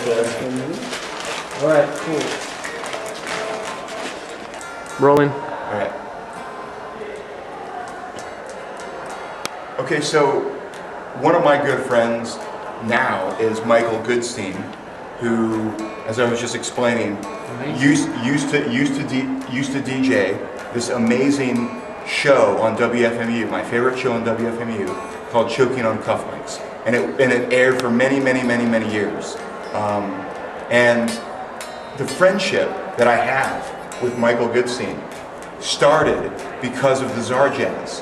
All right, cool. Rolling. All right. Okay, so one of my good friends now is Michael Goodstein, who, as I was just explaining, used to DJ this amazing show on WFMU, my favorite show on WFMU, called Choking on Cufflinks, and it aired for many years. And the friendship that I have with Michael Goodstein started because of the Zarjaz.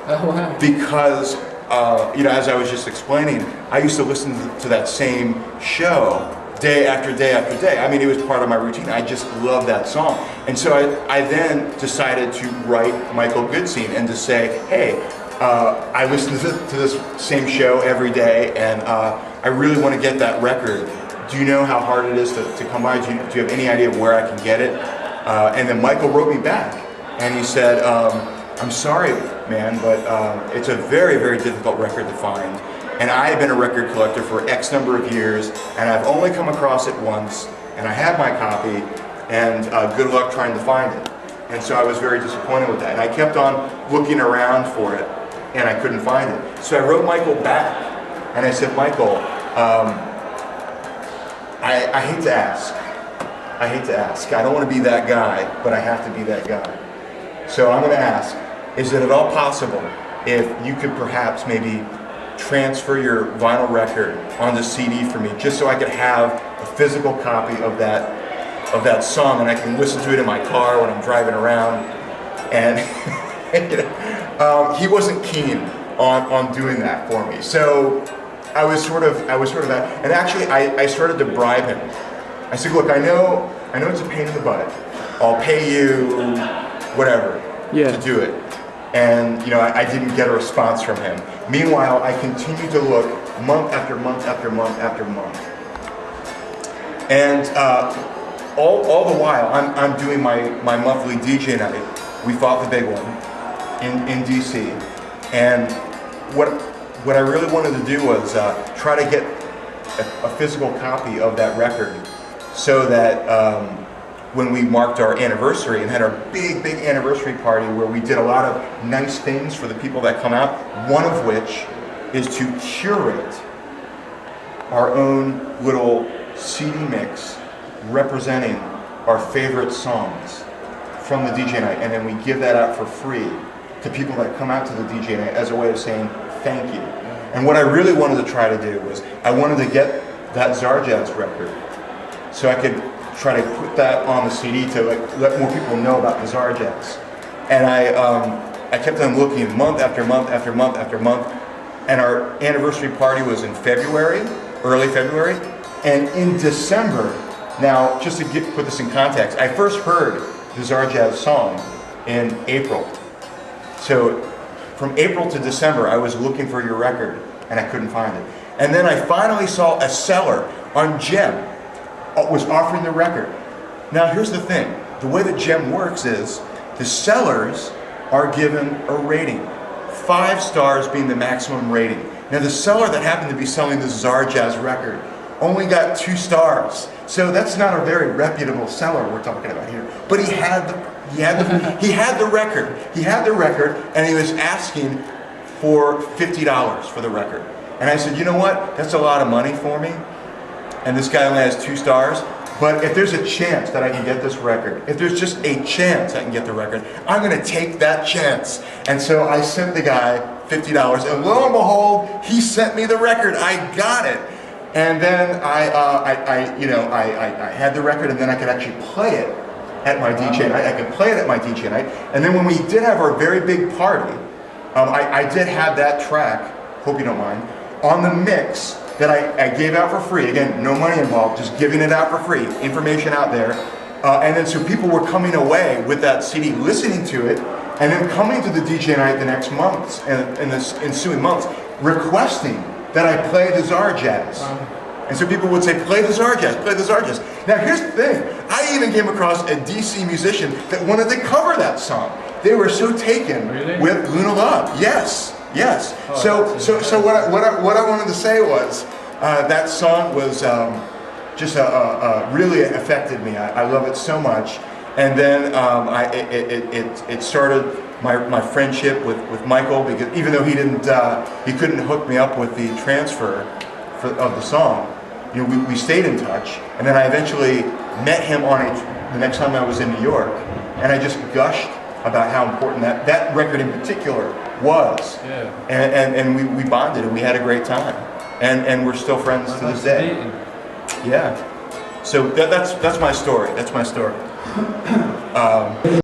Oh wow. Because, as I was just explaining, I used to listen to that same show day after day after day. I mean, it was part of my routine. I just loved that song. And so I then decided to write Michael Goodstein and to say, hey, I listen to this same show every day, and I really want to get that record. Do you know how hard it is to come by? Do you have any idea where I can get it? And then Michael wrote me back, and he said, I'm sorry, man, but it's a very difficult record to find. And I have been a record collector for X number of years, and I've only come across it once, and I have my copy, and good luck trying to find it. And so I was very disappointed with that. And I kept on looking around for it, and I couldn't find it. So I wrote Michael back, and I said, Michael, I hate to ask. I don't want to be that guy, but I have to be that guy. So I'm going to ask, is it at all possible if you could perhaps maybe transfer your vinyl record onto CD for me, just so I could have a physical copy of that song, and I can listen to it in my car when I'm driving around? And he wasn't keen on doing that for me. So I was sort of that, and actually I started to bribe him. I said, look, I know it's a pain in the butt. I'll pay you whatever to do it. And I didn't get a response from him. Meanwhile, I continued to look month after month after month after month. And all the while, I'm doing my monthly DJ night. We fought the big one in DC. And what I really wanted to do was try to get a physical copy of that record, so that when we marked our anniversary and had our big anniversary party where we did a lot of nice things for the people that come out, one of which is to curate our own little CD mix representing our favorite songs from the DJ night, and then we give that out for free to people that come out to the DJ night as a way of saying thank you. And what I really wanted to try to do was I wanted to get that Zarjaz record so I could try to put that on the CD to let more people know about the Zarjaz. And I kept on looking month after month after month after month, and our anniversary party was in February, early February, and in December. Now, just to put this in context, I first heard the Zarjaz song in April. So from April to December, I was looking for your record, and I couldn't find it. And then I finally saw a seller on Gem was offering the record. Now here's the thing, the way that Gem works is the sellers are given a rating, 5 stars being the maximum rating. Now the seller that happened to be selling this Zarjaz record only got 2 stars. So that's not a very reputable seller we're talking about here. But he had the record. He had the record, and he was asking for $50 for the record. And I said, you know what? That's a lot of money for me. And this guy only has 2 stars. But if there's a chance that I can get this record, if there's just a chance I can get the record, I'm going to take that chance. And so I sent the guy $50, and lo and behold, he sent me the record. I got it. And then I had the record, and then I could actually play it at my DJ night. I could play it at my DJ night. And then when we did have our very big party, I did have that track, hope you don't mind, on the mix that I gave out for free. Again, no money involved, just giving it out for free, information out there. And then so people were coming away with that CD, listening to it, and then coming to the DJ night the next months, and in the ensuing months, requesting that I play the Zarjaz. And so people would say, play the Zarjaz, play the Zarjaz. Now here's the thing, I even came across a DC musician that wanted to cover that song. They were so taken with Luna Love. Yes. So what I wanted to say was, that song was just really affected me. I love it so much. And then it started my friendship with Michael, because even though he couldn't hook me up with the transfer of the song, you know, we stayed in touch. And then I eventually met him the next time I was in New York, and I just gushed about how important that record in particular was. Yeah. And we bonded and we had a great time. And we're still friends to this day. Yeah. So that's my story. That's my story.